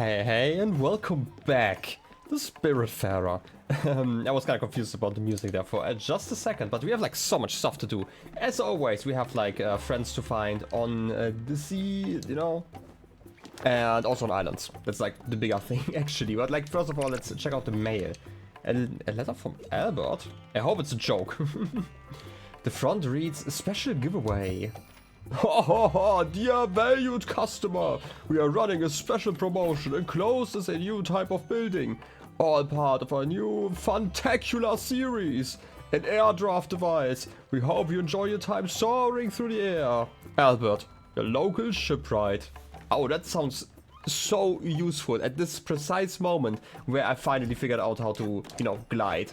Hey, and welcome back, the Spiritfarer. I was kind of confused about the music there for just a second, but we have like so much stuff to do. As always, we have like friends to find on the sea, you know, and also on islands. That's like the bigger thing actually. But like first of all, let's check out the mail. A letter from Albert. I hope it's a joke. The front reads, a special giveaway. Ho ho ho, dear valued customer, we are running a special promotion. Enclosed is a new type of building, all part of our new fantacular series, an air draft device. We hope you enjoy your time soaring through the air. Albert, your local shipwright. Oh, that sounds so useful at this precise moment where I finally figured out how to, you know, glide.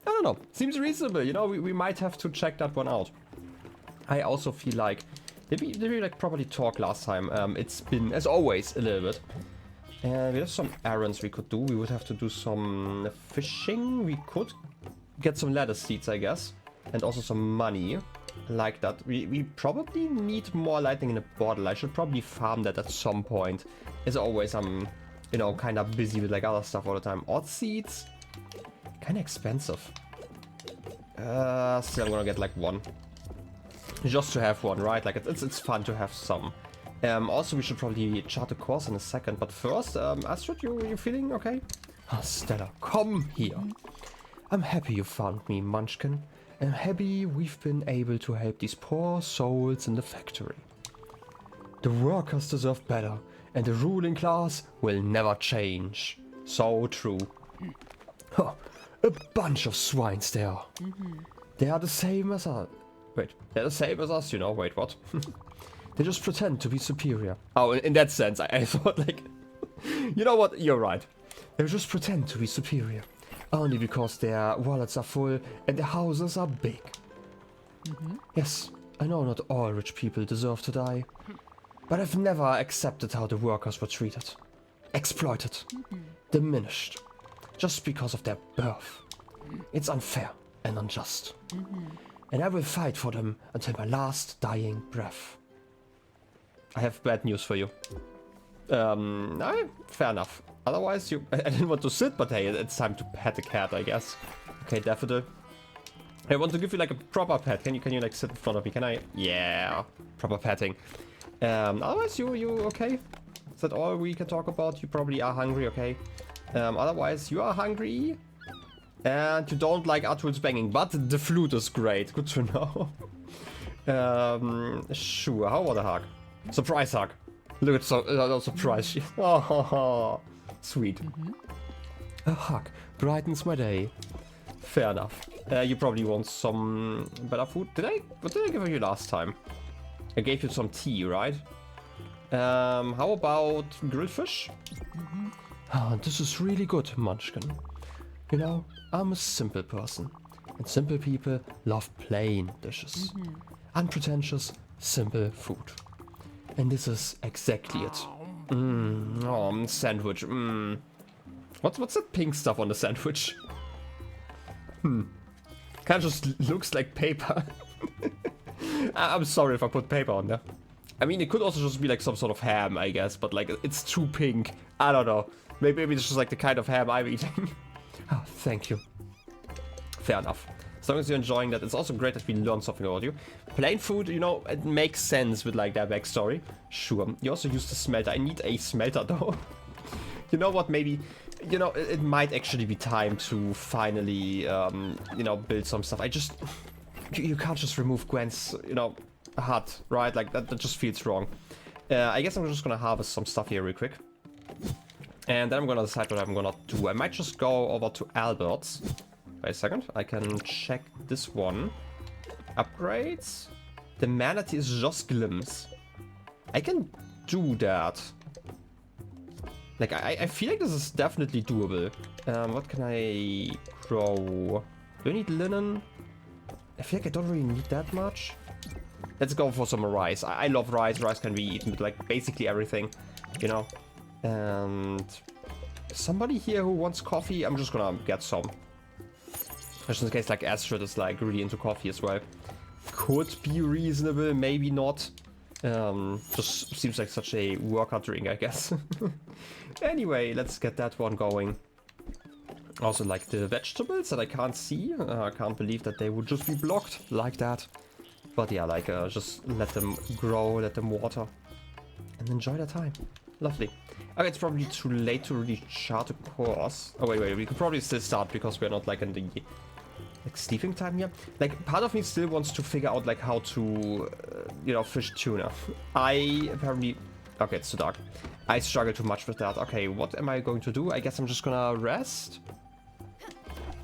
I don't know, seems reasonable, you know, we might have to check that one out. I also feel like did we like properly talk last time? It's been, as always, a little bit. And we have some errands we could do. We would have to do some fishing. We could get some lettuce seeds, I guess. And also some money. Like that. We probably need more lightning in a bottle. I should probably farm that at some point. As always, I'm, you know, kind of busy with like other stuff all the time. Odd seeds. Kind of expensive. Still, I'm gonna get like one. Just to have one, right? Like it's fun to have some. Also, we should probably chart a course in a second. But first, Astrid, you feeling okay? Oh, Stella, come here. I'm happy you found me, Munchkin. I'm happy we've been able to help these poor souls in the factory. The workers deserve better, and the ruling class will never change. So true. Huh, a bunch of swines there. They are the same as us. Wait, they're the same as us, you know. Wait, what? They just pretend to be superior. Oh, in that sense, I thought like... You know what? You're right. They just pretend to be superior. Only because their wallets are full and their houses are big. Yes, I know not all rich people deserve to die. But I've never accepted how the workers were treated. Exploited. Diminished. Just because of their birth. It's unfair and unjust. And I will fight for them until my last dying breath. I have bad news for you. No, fair enough. Otherwise, I didn't want to sit, but hey, it's time to pet a cat, I guess. Okay, Daffodil. I want to give you like a proper pet. Can you like sit in front of me? Can I? Yeah, proper petting. Otherwise, you okay? Is that all we can talk about? You probably are hungry, okay? Otherwise, you are hungry. And you don't like Arthur's banging, but the flute is great. Good to know. Sure. How about a hug? Surprise hug. Look at so surprise. Oh, sweet. A hug brightens my day. Fair enough. You probably want some better food. What did I give you last time? I gave you some tea, right? How about grilled fish? Ah, this is really good, Munchkin. You know, I'm a simple person, and simple people love plain dishes. Unpretentious, simple food. And this is exactly it. Oh, sandwich. What's that pink stuff on the sandwich? Kind of just looks like paper. I'm sorry if I put paper on there. I mean, it could also just be like some sort of ham, I guess, but like it's too pink. I don't know. Maybe it's just like the kind of ham I'm eating. Oh, thank you. Fair enough. As long as you're enjoying that, it's also great that we learned something about you. Plain food, you know, it makes sense with like their backstory. Sure. You also use the smelter. I need a smelter though. You know what? Maybe, you know, it might actually be time to finally, you know, build some stuff. You can't just remove Gwen's, you know, hut, right? Like that just feels wrong. I guess I'm just gonna harvest some stuff here real quick. And then I'm gonna decide what I'm gonna do. I might just go over to Albert's. Wait a second. I can check this one. Upgrades. The manatee is just glimpse. I can do that. Like, I feel like this is definitely doable. What can I grow? Do I need linen? I feel like I don't really need that much. Let's go for some rice. I love rice. Rice can be eaten with like basically everything, you know. And somebody here who wants coffee, I'm just gonna get some. Just in case like Astrid is like really into coffee as well. Could be reasonable, maybe not. Just seems like such a workout drink, I guess. Anyway, let's get that one going. Also, like the vegetables that I can't see. I can't believe that they would just be blocked like that. But yeah, like just let them grow, let them water, and enjoy their time. Lovely. Okay, it's probably too late to really chart a course. Oh wait, we could probably still start because we're not like in the like sleeping time here. Like part of me still wants to figure out like how to, you know, fish tuna. I apparently, okay, it's too dark. I struggle too much with that. Okay, what am I going to do? I guess I'm just gonna rest.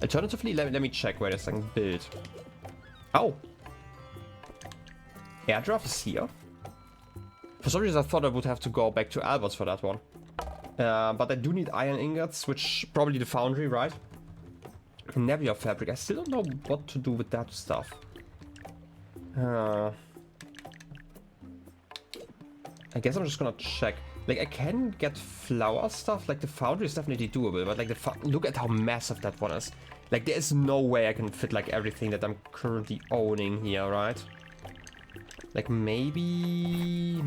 Alternatively, let me check where this thing built. Oh. Airdrop is here. For some reason I thought I would have to go back to Albert's for that one. But I do need iron ingots, which probably the foundry, right? Nebula fabric. I still don't know what to do with that stuff. I guess I'm just gonna check. Like I can get flour stuff. Like the foundry is definitely doable, but like look at how massive that one is. Like there is no way I can fit like everything that I'm currently owning here, right? Like maybe,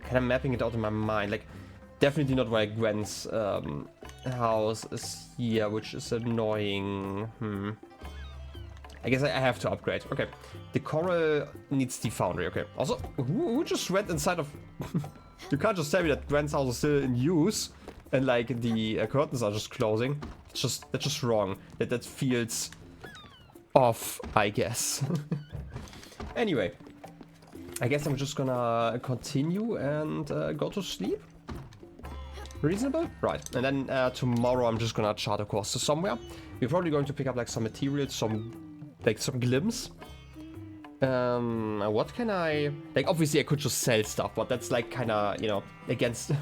kind of mapping it out in my mind. Like definitely not where Gwen's house is here, which is annoying. I guess I have to upgrade. Okay, the coral needs the foundry. Okay. Also, who just went inside of? You can't just tell me that Gwen's house is still in use and like the curtains are just closing. That's just wrong. That feels off, I guess. Anyway, I guess I'm just gonna continue and go to sleep. Reasonable? Right. And then tomorrow I'm just gonna chart a course to somewhere. We're probably going to pick up like some materials, some glimpse. What can I... Like obviously I could just sell stuff, but that's like kinda, you know, against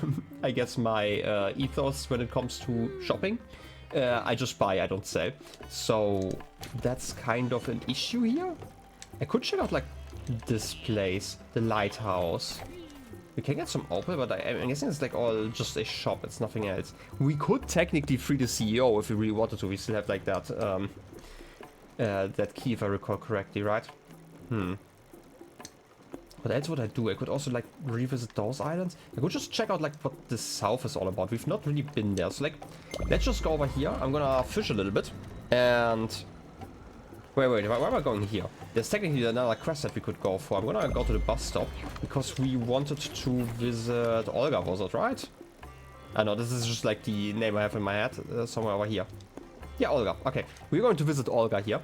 I guess my ethos when it comes to shopping. I just buy, I don't sell. So that's kind of an issue here. I could check out like this place, the lighthouse. We can get some opal, but I'm guessing it's like all just a shop, it's nothing else. We could technically free the CEO if we really wanted to. We still have like that that key if I recall correctly, right? What else would I do? I could also like revisit those islands. I could just check out like what the south is all about. We've not really been there. So like, let's just go over here. I'm gonna fish a little bit. And wait, why am I going here? There's technically another quest that we could go for. I'm gonna go to the bus stop because we wanted to visit Olga, was it right? I know this is just like the name I have in my head, somewhere over here. Yeah, Olga. Okay, we're going to visit Olga here,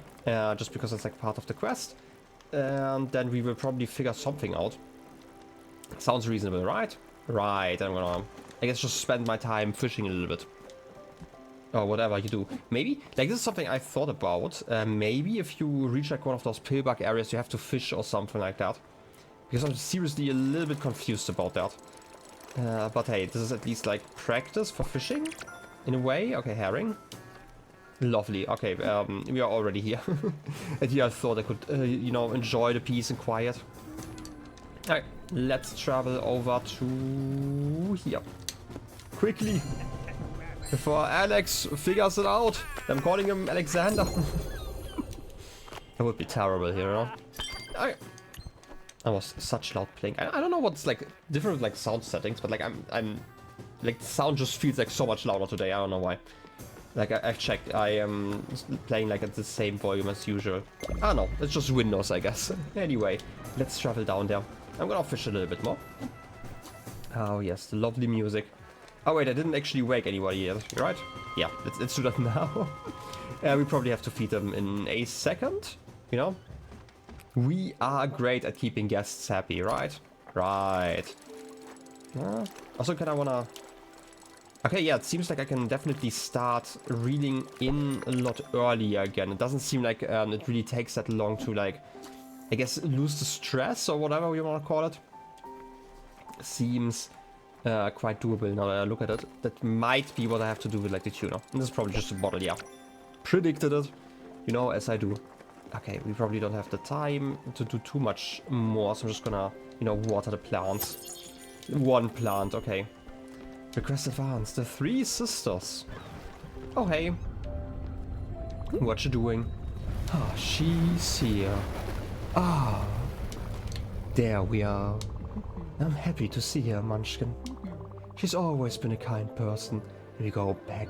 just because it's like part of the quest. And then we will probably figure something out. Sounds reasonable, right? Right, I'm gonna, I guess, just spend my time fishing a little bit. Or whatever you do. Maybe, like this is something I thought about. Maybe if you reach like one of those pillbug areas, you have to fish or something like that. Because I'm seriously a little bit confused about that. But hey, this is at least like practice for fishing, in a way. Okay, herring. Lovely. Okay, we are already here. And here I thought I could, you know, enjoy the peace and quiet. Alright, let's travel over to here. Quickly. Before Alex figures it out. I'm calling him Alexander. That would be terrible here, you know? Okay. That was such loud playing. I don't know what's like different with like sound settings, but like I'm like the sound just feels like so much louder today. I don't know why. Like I've checked, I am playing like at the same volume as usual. I don't know, it's just Windows, I guess. Anyway, let's travel down there. I'm gonna fish a little bit more. Oh yes, the lovely music. Oh wait, I didn't actually wake anybody yet, right? Yeah, let's do that now. We probably have to feed them in a second, you know? We are great at keeping guests happy, right? Right. Also, can I wanna... Okay, yeah, it seems like I can definitely start reeling in a lot earlier again. It doesn't seem like it really takes that long to, like, I guess, lose the stress or whatever you want to call it. Seems quite doable now that I look at it. That might be what I have to do with, like, the tuna. And this is probably just a bottle, yeah. Predicted it, you know, as I do. Okay, we probably don't have the time to do too much more, so I'm just gonna, you know, water the plants. One plant, okay. Request advance, the three sisters. Oh, hey. What you doing? Ah, she's here. Ah. There we are. I'm happy to see her, Munchkin. She's always been a kind person. We go back.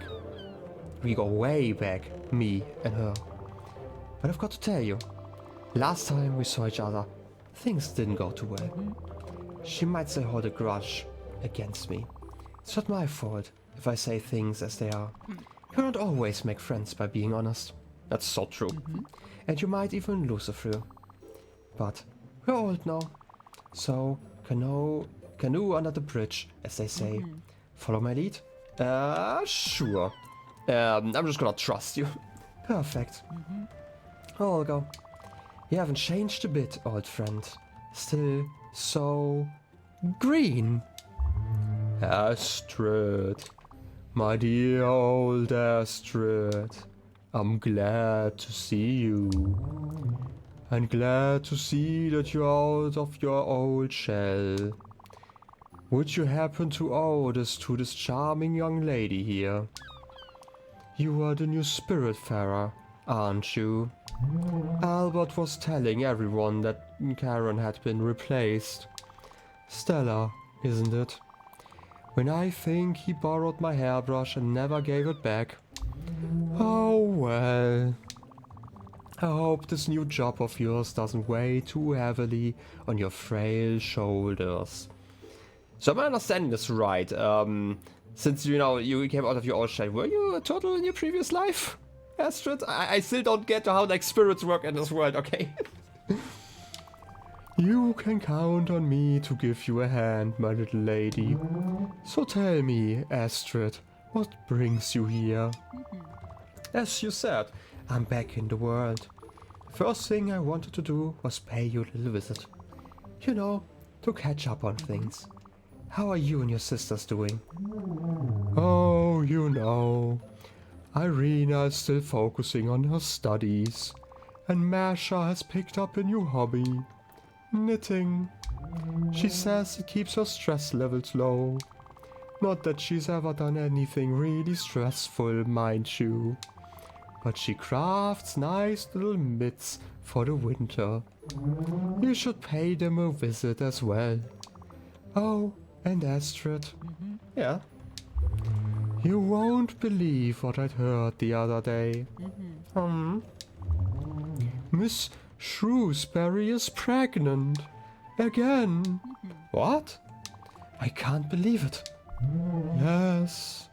We go way back, me and her. But I've got to tell you, last time we saw each other, things didn't go too well. She might still hold a grudge against me. It's not my fault if I say things as they are. You don't always make friends by being honest. That's so true. And you might even lose a few. But we're old now. So, canoe under the bridge, as they say. Follow my lead? Sure. I'm just gonna trust you. Perfect. Olga, you haven't changed a bit, old friend. Still so green. Astrid. My dear old Astrid. I'm glad to see you. I'm glad to see that you're out of your old shell. Would you happen to owe this to this charming young lady here? You are the new Spiritfarer, aren't you? Albert was telling everyone that Karen had been replaced. Stella, isn't it? When I think he borrowed my hairbrush and never gave it back. Oh well. I hope this new job of yours doesn't weigh too heavily on your frail shoulders. So am I understanding this right? Since, you know, you came out of your old shell, were you a turtle in your previous life, Astrid? I still don't get how, like, spirits work in this world, okay? You can count on me to give you a hand, my little lady. So tell me, Astrid, what brings you here? As you said, I'm back in the world. First thing I wanted to do was pay you a little visit. You know, to catch up on things. How are you and your sisters doing? Oh, you know, Irina is still focusing on her studies, and Masha has picked up a new hobby, knitting. She says it keeps her stress levels low. Not that she's ever done anything really stressful, mind you, but she crafts nice little mitts for the winter. You should pay them a visit as well. Oh, and Astrid. Yeah. You won't believe what I'd heard the other day. Miss Shrewsbury is pregnant. Again. What? I can't believe it. Yes.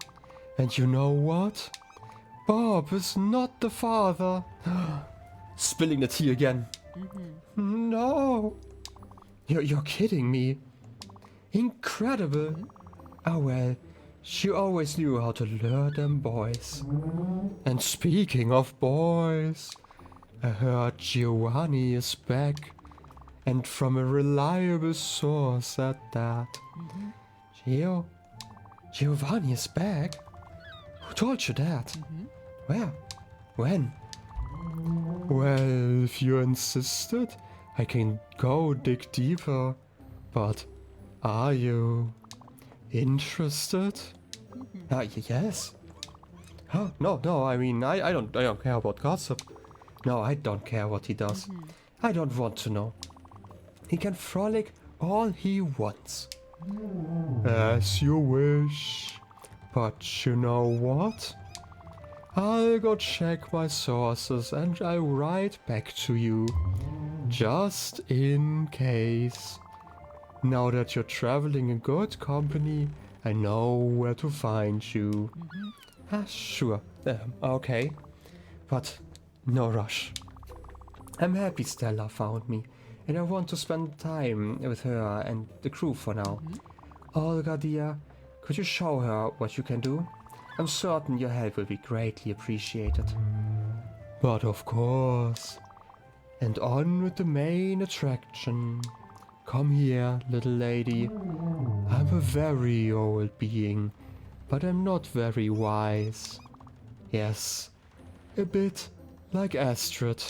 And you know what? Bob is not the father. Spilling the tea again. No. You're kidding me. Incredible. Oh well, she always knew how to lure them boys. And speaking of boys, I heard Giovanni is back. And from a reliable source at that. Giovanni is back? Who told you that? Where? When? Well, if you insisted, I can go dig deeper. But are you interested? Yes. Oh, no, I mean, I don't care about gossip. No, I don't care what he does. I don't want to know. He can frolic all he wants. As you wish. But you know what? I'll go check my sources and I'll write back to you. Just in case. Now that you're traveling in good company, I know where to find you. Sure. Okay. But no rush. I'm happy Stella found me, and I want to spend time with her and the crew for now. Olga dear, could you show her what you can do? I'm certain your help will be greatly appreciated. But of course. And on with the main attraction. Come here, little lady. I'm a very old being, but I'm not very wise. Yes, a bit like Astrid.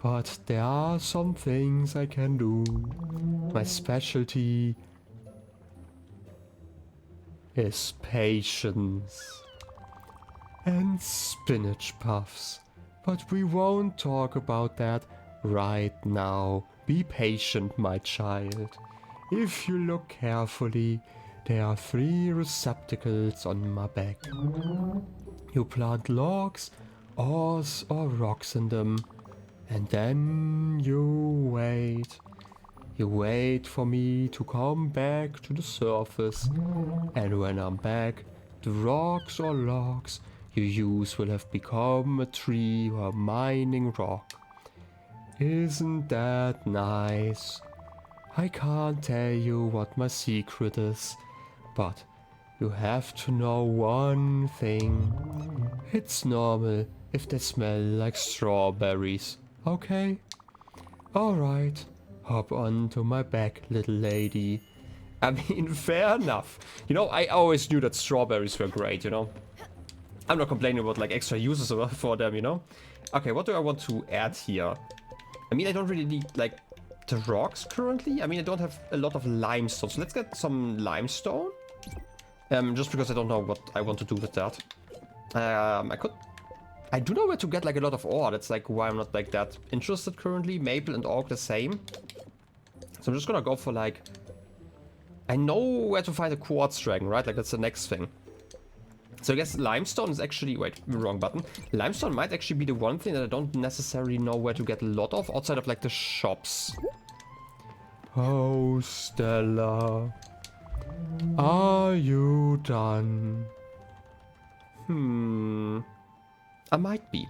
But there are some things I can do. My specialty is patience. And spinach puffs. But we won't talk about that right now, Be patient, my child. If you look carefully, there are 3 receptacles on my back. You plant logs, ores or rocks in them, and then you wait. You wait for me to come back to the surface, and when I'm back, the rocks or logs you use will have become a tree or a mining rock. Isn't that nice? I can't tell you what my secret is, but you have to know one thing. It's normal if they smell like strawberries, okay? Alright, hop onto my back, little lady. I mean, fair enough. You know, I always knew that strawberries were great, you know? I'm not complaining about like extra uses for them, you know? Okay, what do I want to add here? I mean, I don't really need like the rocks currently. I mean, I don't have a lot of limestone, so let's get some limestone. Just because I don't know what I want to do with that. I do know where to get like a lot of ore. That's like why I'm not like that interested currently. Maple and oak the same. So I'm just gonna go for like... I know where to find a quartz dragon, right? Like that's the next thing. So I guess limestone is actually... Wait, wrong button. Limestone might actually be the one thing that I don't necessarily know where to get a lot of outside of like the shops. Oh, Stella. Are you done? I might be.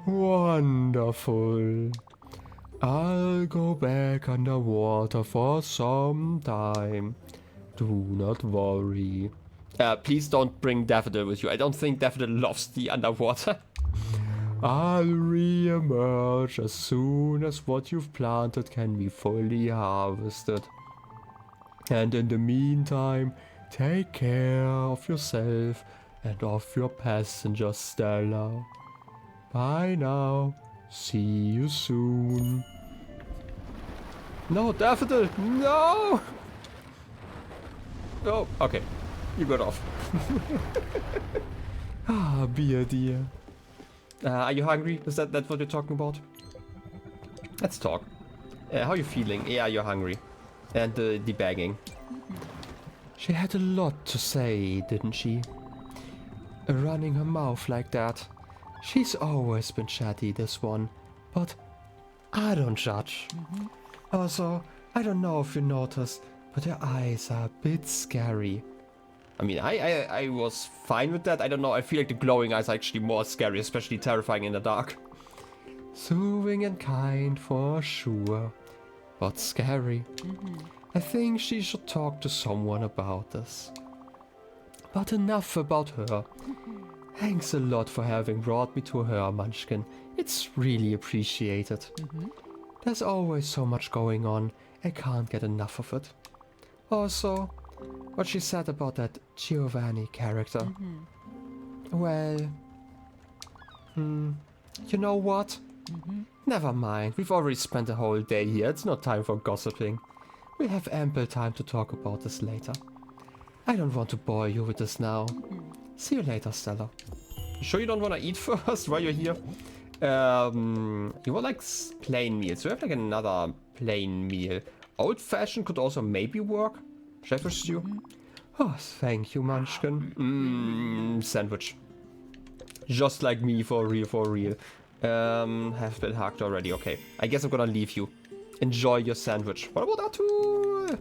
Wonderful. I'll go back underwater for some time. Do not worry. Please don't bring Daffodil with you. I don't think Daffodil loves the underwater. I'll re-emerge as soon as what you've planted can be fully harvested. And in the meantime, take care of yourself and of your passenger, Stella. Bye now. See you soon. No, Daffodil! No! Oh, okay. You got off. Ah, be a dear. Are you hungry? Is that what you're talking about? Let's talk. How are you feeling? Yeah, you're hungry. And the bagging. She had a lot to say, didn't she? Running her mouth like that. She's always been chatty, this one. But I don't judge. Also, I don't know if you noticed, but her eyes are a bit scary. I mean, I was fine with that. I don't know, I feel like the glowing eyes are actually more scary, especially terrifying in the dark. Soothing and kind for sure, but scary. I think she should talk to someone about this. But enough about her. Thanks a lot for having brought me to her, Munchkin. It's really appreciated. There's always so much going on, I can't get enough of it. Also, what she said about that Giovanni character. Well, you know what? Never mind, we've already spent a whole day here, it's not time for gossiping. We'll have ample time to talk about this later. I don't want to bore you with this now. See you later, Stella. You sure you don't want to eat first while you're here? You want like plain meals. So we have like another plain meal. Old-fashioned could also maybe work. Shepherd stew. Oh, thank you, Munchkin. Sandwich. Just like me, for real, for real. Have been hacked already. Okay, I guess I'm gonna leave you. Enjoy your sandwich. What about that too?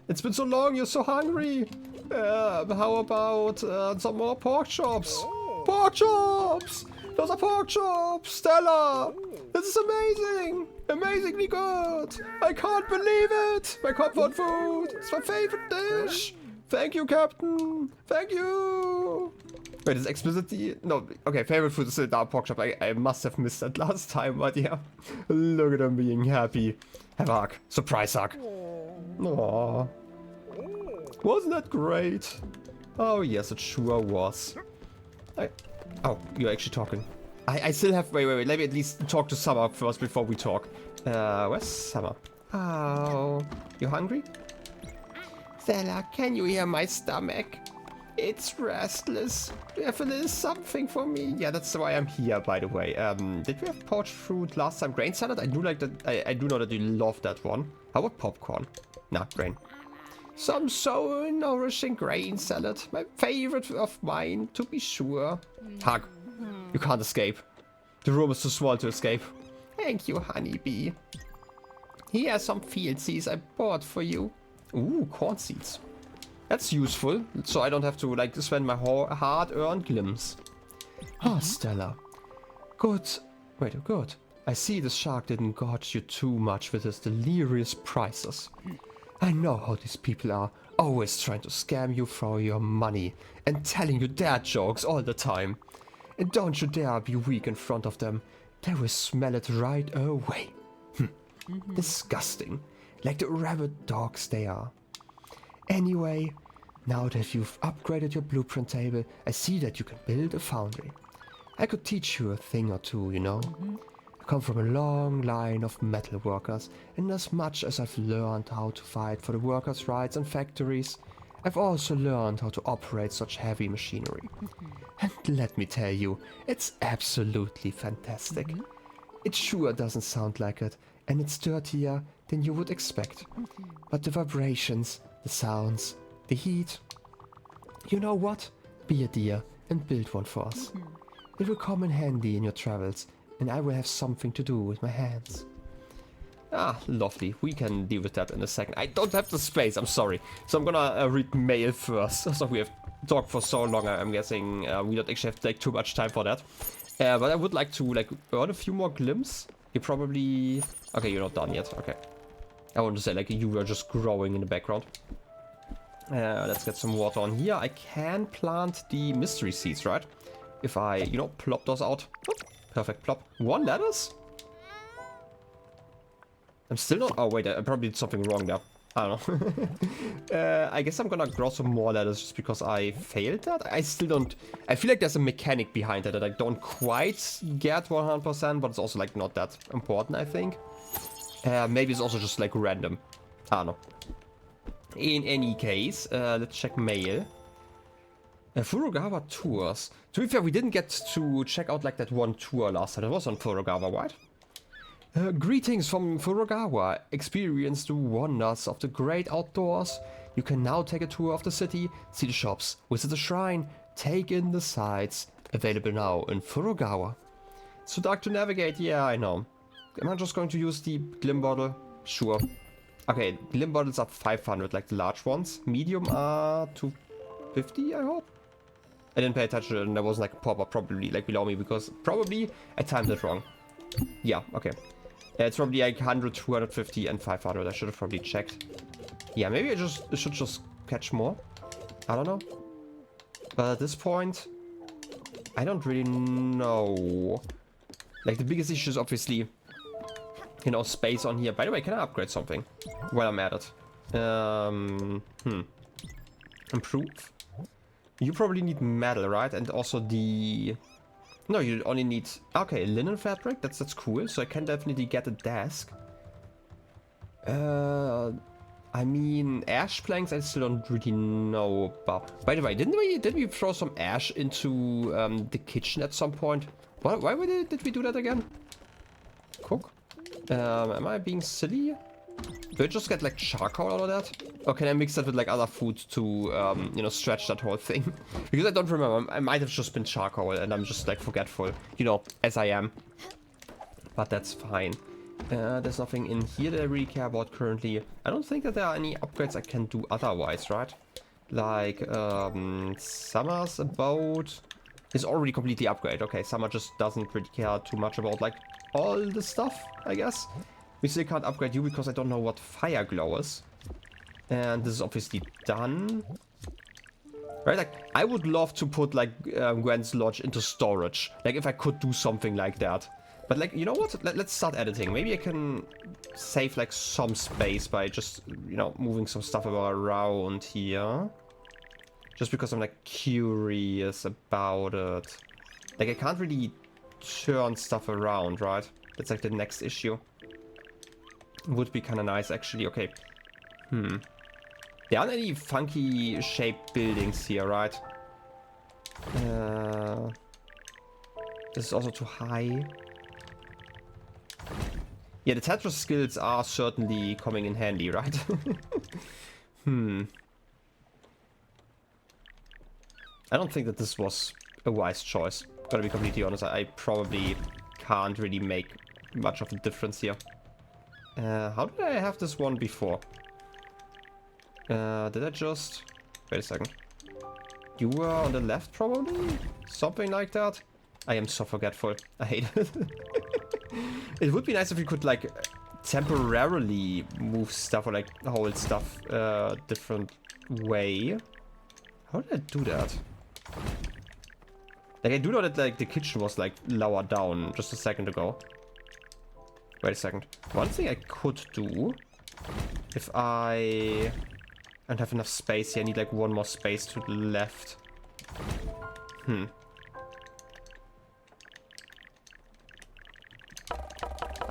It's been so long, you're so hungry. How about some more pork chops? Pork chops! Those are pork chops! Stella! This is amazing! Amazingly good! I can't believe it! My comfort food! It's my favorite dish! Thank you, Captain! Thank you! Wait, is explicitly... No, okay, favorite food is still dark pork chop. I must have missed that last time, but yeah. Look at them being happy. Have a hug. Surprise hug. Aww. Wasn't that great? Oh yes, it sure was. Oh, you're actually talking. I still have... Wait. Let me at least talk to Summer first before we talk. Where's Summer? Oh, you hungry? Stella, can you hear my stomach? It's restless. Do you have a little something for me? Yeah, that's why I'm here, by the way. Did we have poached fruit last time? Grain salad? I do like that. I do know that you love that one. How about popcorn? Nah, grain. Some so nourishing grain salad. My favorite of mine, to be sure. Hug. You can't escape. The room is too small to escape. Thank you, honeybee. Here are some field seeds I bought for you. Ooh, corn seeds. That's useful, so I don't have to, like, spend my hard-earned glimpse. Ah, Stella. Good. Wait, oh, good. I see the shark didn't gouge you too much with his delirious prices. I know how these people are, always trying to scam you for your money and telling you dad jokes all the time. And don't you dare be weak in front of them. They will smell it right away. Disgusting. Like the rabid dogs they are. Anyway, now that you've upgraded your blueprint table, I see that you can build a foundry. I could teach you a thing or two, you know. I come from a long line of metal workers, and as much as I've learned how to fight for the workers' rights in factories, I've also learned how to operate such heavy machinery. And let me tell you, it's absolutely fantastic. It sure doesn't sound like it, and it's dirtier than you would expect. But the vibrations, the sounds, the heat. You know what? Be a dear and build one for us. It will come in handy in your travels, and I will have something to do with my hands. Ah, lovely. We can deal with that in a second. I don't have the space, I'm sorry. So I'm gonna read mail first. So we have talked for so long, I'm guessing we don't actually have to take too much time for that. But I would like to, like, earn a few more glimpses. You probably... Okay, you're not done yet. Okay. I want to say, like, you were just growing in the background. Let's get some water on here. I can plant the mystery seeds, right? If I, you know, plop those out. Oh, perfect, plop. 1 lettuce? I'm still not... Oh, wait, I probably did something wrong there. I don't know. I guess I'm gonna grow some more lettuce just because I failed that. I still don't... I feel like there's a mechanic behind it that I don't quite get 100%, but it's also, like, not that important, I think. Maybe it's also just, like, random. I don't know. In any case, let's check mail. Furugawa tours. To be fair, we didn't get to check out, like, that one tour last time. It was on Furugawa, right? Greetings from Furugawa. Experience the wonders of the great outdoors. You can now take a tour of the city, see the shops, visit the shrine, take in the sights. Available now in Furugawa. It's too dark to navigate, yeah, I know. Am I just going to use the glim bottle? Sure. Okay, glim bottles are 500, like the large ones. Medium are 250, I hope. I didn't pay attention and there was like a pop-up probably like below me because probably I timed it wrong. Yeah, okay. It's probably like 100, 250 and 500. I should have probably checked. Yeah, maybe I should just catch more. I don't know. But at this point, I don't really know. Like the biggest issue is obviously, you know, space on here. By the way, can I upgrade something while I'm at it? Improve. You probably need metal, right? And also the... No, you only need... Okay, linen fabric. That's cool. So I can definitely get a desk. I mean, ash planks I still don't really know about. By the way, didn't we throw some ash into the kitchen at some point? Why did we do that again? Cook? Am I being silly? Do I just get like charcoal out of that? Or can I mix that with like other food to, you know, stretch that whole thing? Because I don't remember. I might have just been charcoal and I'm just like forgetful, you know, as I am. But that's fine. There's nothing in here that I really care about currently. I don't think that there are any upgrades I can do otherwise, right? Like, Summer's abode is already completely upgraded. Okay, Summer just doesn't really care too much about like all the stuff, I guess. We still can't upgrade you because I don't know what fire glow is. And this is obviously done. Right, like, I would love to put, like, Gwen's Lodge into storage. Like, if I could do something like that. But, like, you know what? Let's start editing. Maybe I can save, like, some space by just, you know, moving some stuff around here. Just because I'm, like, curious about it. Like, I can't really turn stuff around, right? That's, like, the next issue. Would be kind of nice, actually. Okay. There aren't any funky shaped buildings here, right? This is also too high. Yeah, the Tetris skills are certainly coming in handy, right? I don't think that this was a wise choice. Gotta be completely honest, I probably can't really make much of a difference here. How did I have this one before? Did I just... Wait a second. You were on the left, probably? Something like that? I am so forgetful. I hate it. It would be nice if we could, like, temporarily move stuff or, like, hold stuff different way. How did I do that? Like, I do know that, like, the kitchen was, like, lower down just a second ago. Wait a second. One thing I could do, if I don't have enough space here, I need, like, one more space to the left.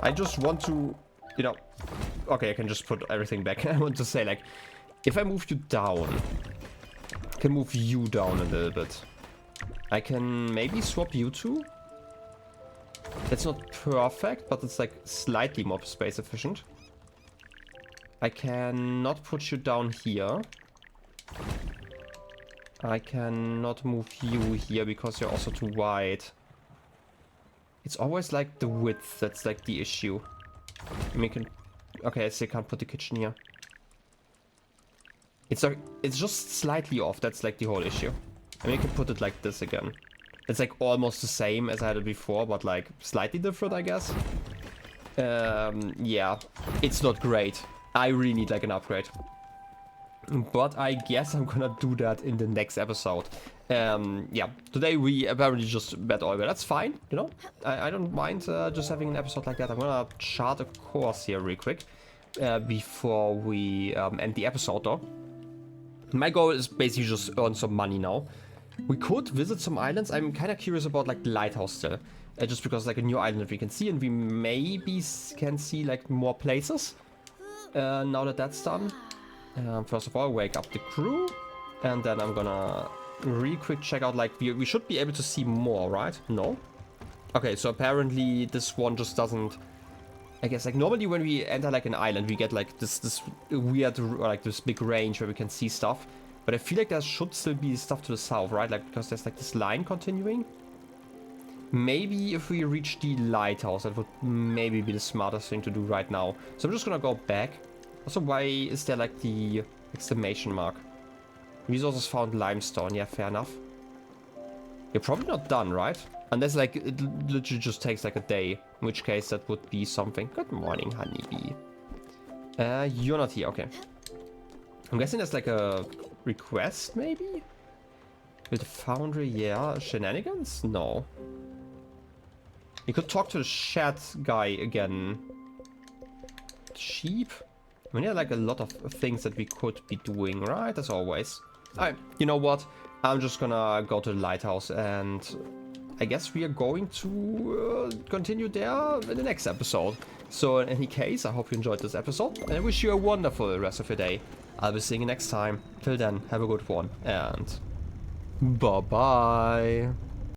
I just want to, you know... Okay, I can just put everything back. I want to say, like, if I move you down, I can move you down a little bit. I can maybe swap you two. That's not perfect, but it's, like, slightly more space efficient. I cannot put you down here. I cannot move you here because you're also too wide. It's always like the width that's like the issue. I mean, okay, I still can't put the kitchen here. It's just slightly off. That's like the whole issue. I mean, I can put it like this again. It's like almost the same as I had it before, but like slightly different, I guess. Yeah, it's not great. I really need like an upgrade. But I guess I'm gonna do that in the next episode. Yeah, today we apparently just met Olga. That's fine, you know? I don't mind just having an episode like that. I'm gonna chart a course here real quick before we end the episode, though. My goal is basically just earn some money now. We could visit some islands. I'm kind of curious about like the lighthouse still. Just because like a new island that we can see, and we maybe can see like more places now that that's done. First of all, wake up the crew, and then I'm gonna real quick check out, like, we should be able to see more, right? No? Okay, so apparently this one just doesn't, I guess, like, normally when we enter, like, an island, we get, like, this weird, like, this big range where we can see stuff, but I feel like there should still be stuff to the south, right? Like, because there's, like, this line continuing. Maybe if we reach the lighthouse, that would maybe be the smartest thing to do right now. So I'm just gonna go back. Also, why is there like the exclamation mark? Resources found limestone. Yeah, fair enough. You're probably not done, right? Unless like it literally just takes like a day. In which case that would be something. Good morning, honeybee. You're not here. Okay. I'm guessing there's like a request, maybe? With the foundry, yeah. Shenanigans? No. You could talk to the shed guy again. Sheep? I mean, there are like a lot of things that we could be doing, right? As always. Alright, you know what? I'm just gonna go to the lighthouse, and I guess we are going to continue there in the next episode. So in any case, I hope you enjoyed this episode, and I wish you a wonderful rest of your day. I'll be seeing you next time. Till then, have a good one, and bye-bye.